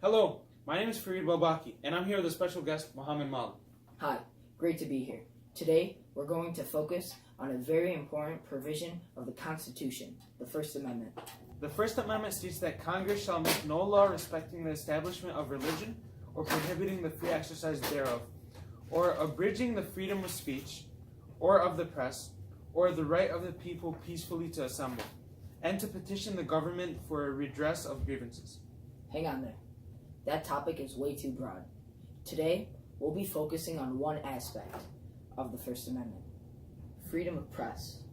Hello, my name is Fareed Babaki, and I'm here with a special guest, Mohammed Malik. Hi, great to be here. Today, we're going to focus on a very important provision of the Constitution, the First Amendment. The First Amendment states that Congress shall make no law respecting the establishment of religion or prohibiting the free exercise thereof, or abridging the freedom of speech, or of the press, or the right of the people peacefully to assemble, and to petition the government for a redress of grievances. Hang on there. That topic is way too broad. Today, we'll be focusing on one aspect of the First Amendment: freedom of press.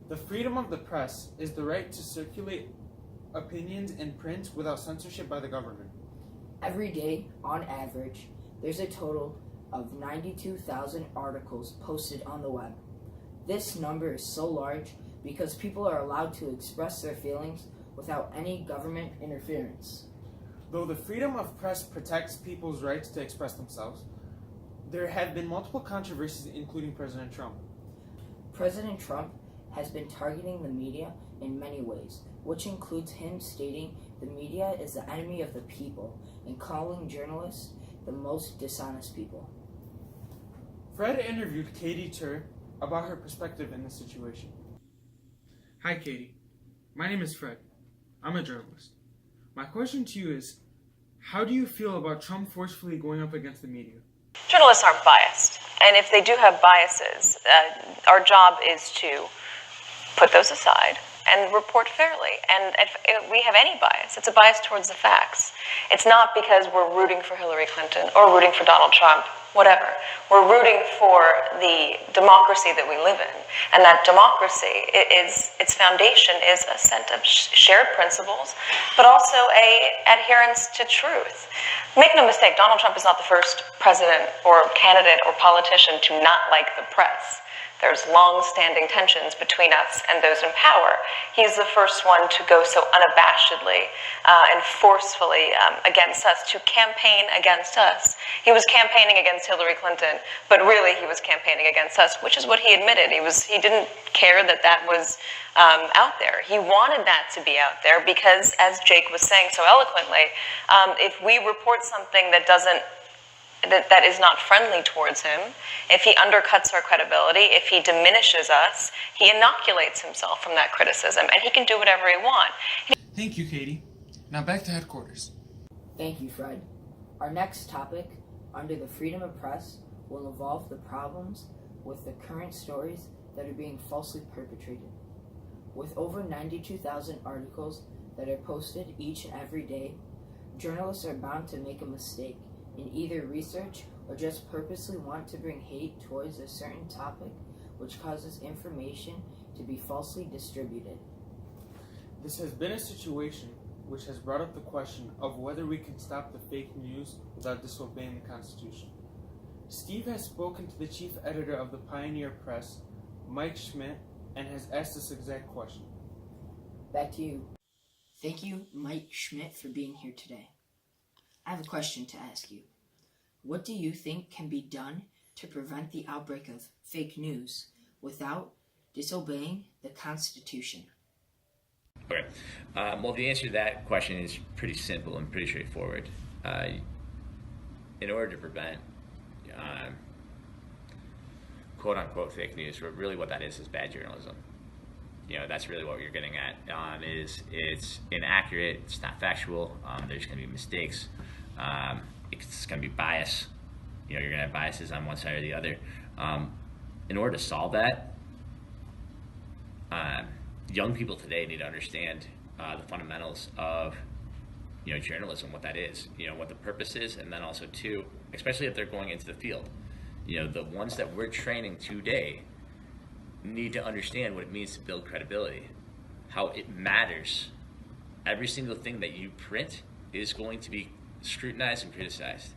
The freedom of the press is the right to circulate opinions in print without censorship by the government. Every day, on average, there's a total of 92,000 articles posted on the web. This number is so large because people are allowed to express their feelings without any government interference. Though the freedom of press protects people's rights to express themselves, there have been multiple controversies, including President Trump. President Trump has been targeting the media in many ways, which includes him stating the media is the enemy of the people and calling journalists the most dishonest people. Fred interviewed Katie Tur about her perspective in this situation. Hi, Katie. My name is Fred. I'm a journalist. My question to you is, how do you feel about Trump forcefully going up against the media? Journalists aren't biased, and if they do have biases, our job is to put those aside and report fairly. And if we have any bias, it's a bias towards the facts. It's not because we're rooting for Hillary Clinton or rooting for Donald Trump, whatever. We're rooting for the democracy that we live in. And that democracy, its foundation is a set of shared principles, but also a adherence to truth. Make no mistake, Donald Trump is not the first president or candidate or politician to not like the press. There's long-standing tensions between us and those in power. He's the first one to go so unabashedly and forcefully against us, to campaign against us. He was campaigning against Hillary Clinton, but really he was campaigning against us, which is what he admitted. He didn't care that was out there. He wanted that to be out there because, as Jake was saying so eloquently, if we report something that is not friendly towards him, if he undercuts our credibility, if he diminishes us, he inoculates himself from that criticism, and he can do whatever he wants. Thank you, Katie. Now back to headquarters. Thank you, Fred. Our next topic, under the freedom of press, will involve the problems with the current stories that are being falsely perpetrated. With over 92,000 articles that are posted each and every day, journalists are bound to make a mistake in either research or just purposely want to bring hate towards a certain topic, which causes information to be falsely distributed. This has been a situation which has brought up the question of whether we can stop the fake news without disobeying the Constitution. Steve has spoken to the chief editor of the Pioneer Press, Mike Schmidt, and has asked this exact question. Back to you. Thank you, Mike Schmidt, for being here today. I have a question to ask you. What do you think can be done to prevent the outbreak of fake news without disobeying the Constitution? Okay. Well, the answer to that question is pretty simple and pretty straightforward. In order to prevent quote-unquote fake news, really what that is bad journalism. That's really what you're getting at. Is it's inaccurate, it's not factual, there's going to be mistakes, it's going to be bias. You're going to have biases on one side or the other. In order to solve that, young people today need to understand the fundamentals of journalism, what that is, what the purpose is, and then also too, especially if they're going into the field, the ones that we're training today need to understand what it means to build credibility, how it matters. Every single thing that you print is going to be scrutinized and criticized.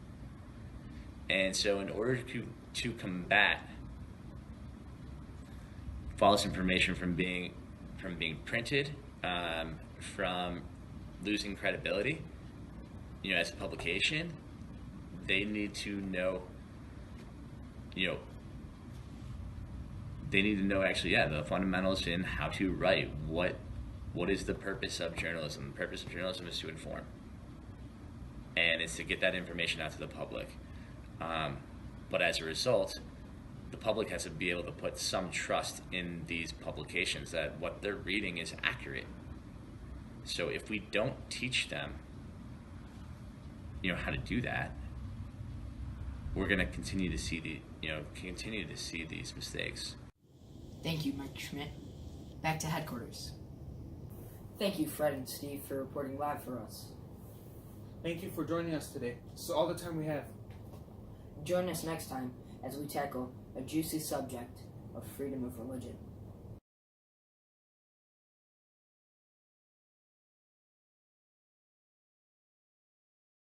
And so in order to combat false information from being printed, from losing credibility, as a publication, they need to know, the fundamentals in how to write. What is the purpose of journalism? The purpose of journalism is to inform. And it's to get that information out to the public. But as a result, the public has to be able to put some trust in these publications that what they're reading is accurate. So if we don't teach them, how to do that, we're going to continue to see these mistakes. Thank you, Mike Schmidt. Back to headquarters. Thank you, Fred and Steve, for reporting live for us. Thank you for joining us today. This is all the time we have. Join us next time as we tackle a juicy subject of freedom of religion.